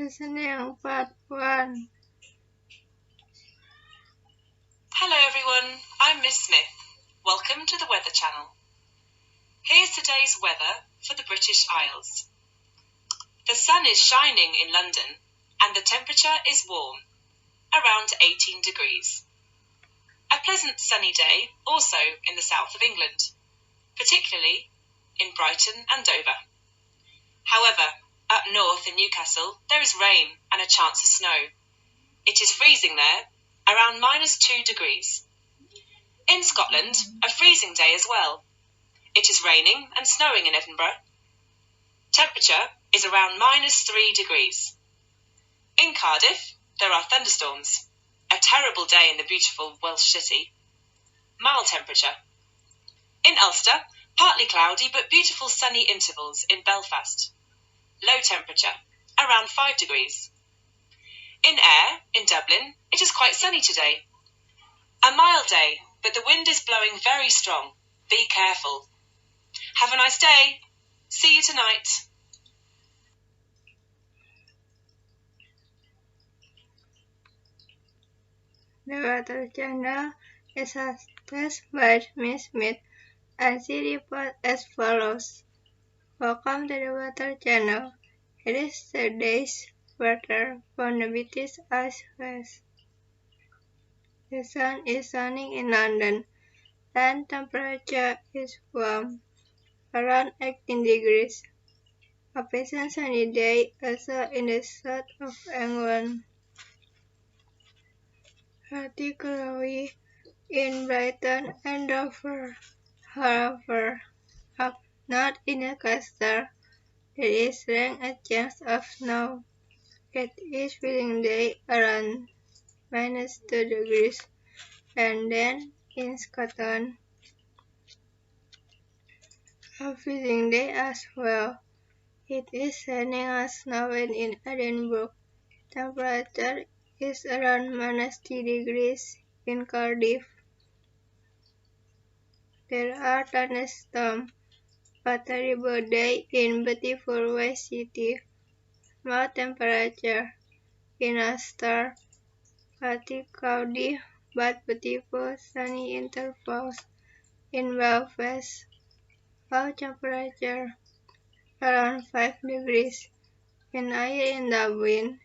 Listening Part 1. Hello everyone, I'm Miss Smith. Welcome to the Weather Channel. Here's today's weather for the British Isles. The sun is shining in London and the temperature is warm, around 18 degrees. A pleasant sunny day also in the south of England, particularly in Brighton and Dover. However, up north in Newcastle there is rain and a chance of snow. It is freezing there, around -2 degrees. In Scotland, a freezing day as well. It is raining and snowing in Edinburgh. Temperature is around -3 degrees. In Cardiff, there are thunderstorms. A terrible day in the beautiful Welsh City. Mild temperature. In Ulster, partly cloudy but beautiful sunny intervals in Belfast. Low temperature, around 5 degrees. In Eire, in Dublin, it is quite sunny today. A mild day, but the wind is blowing very strong. Be careful. Have a nice day. See you tonight. The Weather Channel is hosted by Miss Smith and she reports as follows. Welcome to the Weather Channel. It is today's weather from the British Isles. The sun is shining in London and temperature is warm, around 18 degrees. A pleasant sunny day also in the south of England, particularly in Brighton and Dover. However, up north in Newcastle, there is rain and chance of snow. It is freezing day around -2 degrees, and then in Scotland, a freezing day as well. It is raining and snowing in Edinburgh. Temperature is around -3 degrees in Cardiff. There are thunderstorms. A terrible day in beautiful Welsh City. Mild temperature in Ulster. Partly cloudy but beautiful sunny intervals in Belfast. Low temperature around 5 degrees. In Eire in Dublin,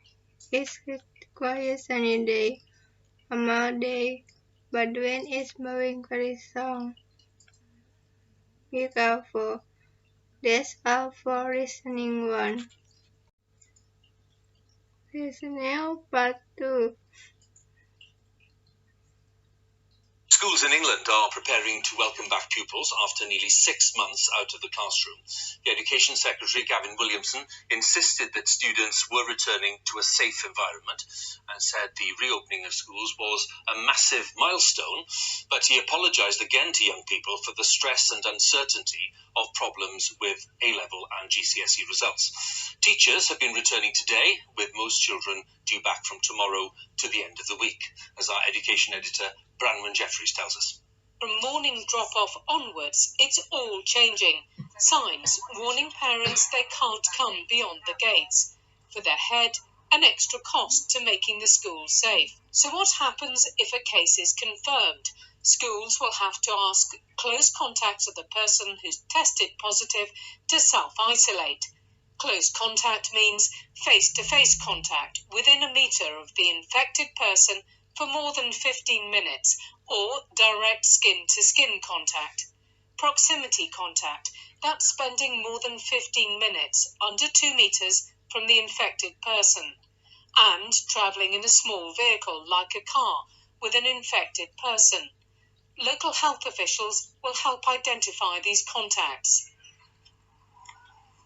it's a quiet sunny day, a mild day, but the wind is blowing very strong. Be careful. That's all for listening 1. Listening Part 2. Schools in England are preparing to welcome back pupils after nearly 6 months out of the classroom. The Education Secretary, Gavin Williamson, insisted that students were returning to a safe environment and said the reopening of schools was a massive milestone, but he apologised again to young people for the stress and uncertainty of problems with A-level and GCSE results. Teachers have been returning today, with most children due back from tomorrow to the end of the week, as our education editor Brighton Jeffries tells us. From morning drop-off onwards, it's all changing. Signs warning parents they can't come beyond the gates. For their head, an extra cost to making the school safe. So what happens if a case is confirmed? Schools will have to ask close contacts of the person who's tested positive to self-isolate. Close contact means face-to-face contact within a metre of the infected person for more than 15 minutes, or direct skin-to-skin contact. Proximity contact, that's spending more than 15 minutes under 2 metres from the infected person, and travelling in a small vehicle like a car with an infected person. Local health officials will help identify these contacts.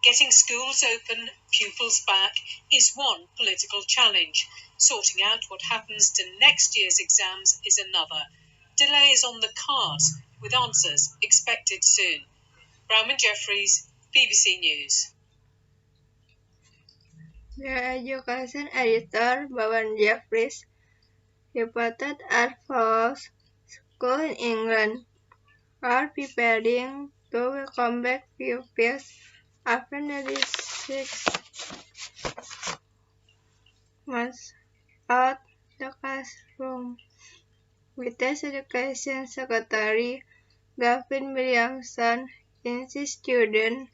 Getting schools open, pupils back, is one political challenge. Sorting out what happens to next year's exams is another. Delays on the cards, with answers expected soon. Brighton Jeffries, BBC News. The education editor, Brighton Jeffries, reported as follows. Schools in England are preparing to welcome back pupils after nearly 6 months out the classroom. British Education Secretary Gavin Williamson insists students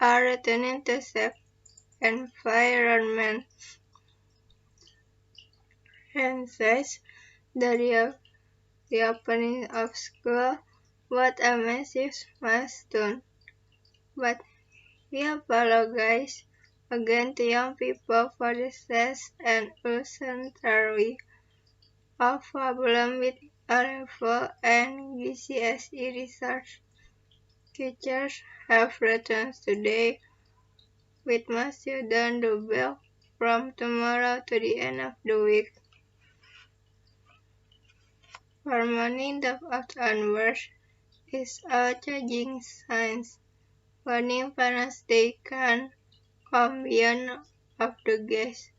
are returning to safe environment and says the reopening of school was a massive milestone. But he apologized again to young people for the stress and uncertainty of problem with A-level and GCSE research. Teachers have returned today with most students double from tomorrow to the end of the week. For morning the onwards is a changing signs, warning parents they can come beyond of the gates,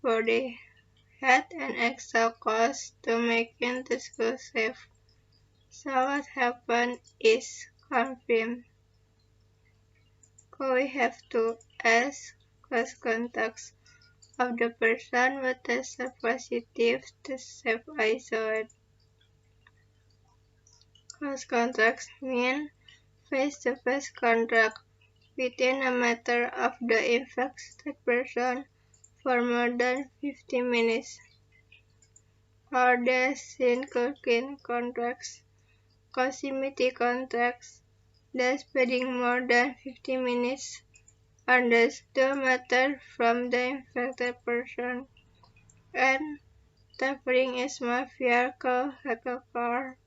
for they had an extra cost to making the school safe. So what happened is confirmed. We have to ask close contacts of the person who tested positive to self-isolate. Close contacts mean face-to-face contact within a meter of the infected person for more than 15 minutes. Or the seen-cooking contacts, proximity contacts, that spreading more than 15 minutes on the 2 meters from the infected person, and tampering a small vehicle like a car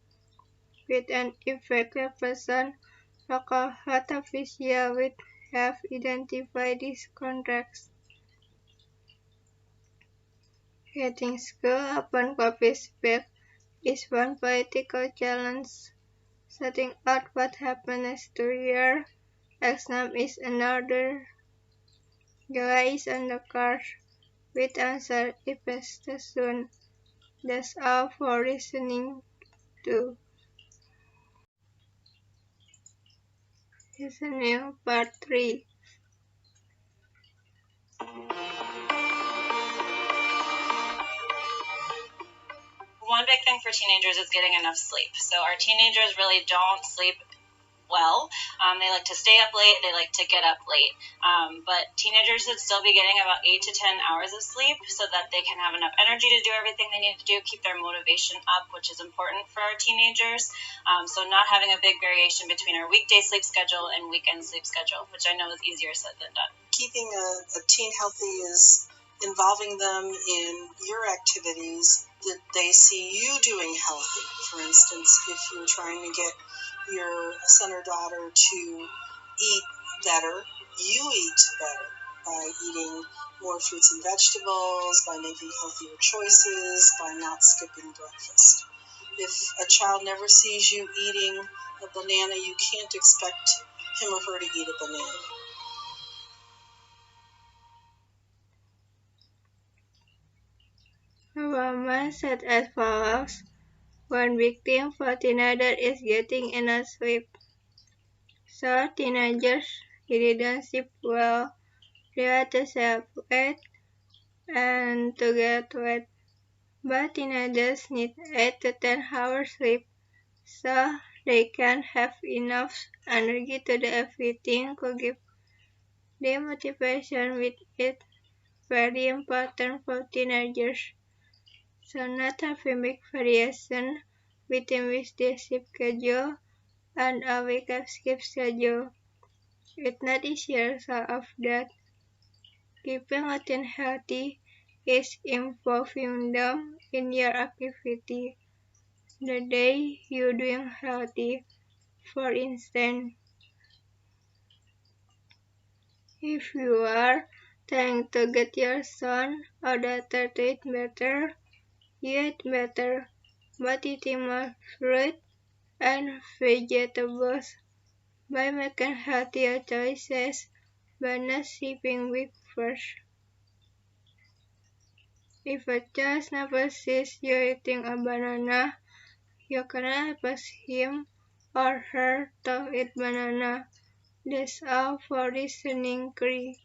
with an infected person. Local health officials have identified these contacts. Getting school open copies back is one political challenge. Setting out what happens next year, exam is another. July is on the cards, with answer expected soon. That's all for listening to Listening Part 3. One big thing for teenagers is getting enough sleep. So our teenagers really don't sleep well. They like to stay up late, they like to get up late. But teenagers should still be getting about 8 to 10 hours of sleep so that they can have enough energy to do everything they need to do, keep their motivation up, which is important for our teenagers. So not having a big variation between our weekday sleep schedule and weekend sleep schedule, which I know is easier said than done. Keeping a teen healthy is involving them in your activities that they see you doing healthy. For instance, if you're trying to get your son or daughter to eat better, you eat better by eating more fruits and vegetables, by making healthier choices, by not skipping breakfast. If a child never sees you eating a banana, you can't expect him or her to eat a banana. Our mindset as follows. One big thing for teenagers is getting enough sleep. So teenagers really don't sleep well. They have to stay up late and to get wet. But teenagers need 8 to 10 hours sleep so they can have enough energy to do everything to give them motivation with it. Very important for teenagers. So not having big variation between weekday sleep schedule and a weekend sleep schedule. It's not easier so of that. Keeping a teen healthy is involving them in your activity. The day you're doing healthy, for instance, if you are trying to get your son or daughter to eat better, you eat better, but eating more fruit and vegetables by making healthier choices by not skipping breakfast. If a child never sees you eating a banana, you cannot ask him or her to eat banana. That's all for listening, Cree.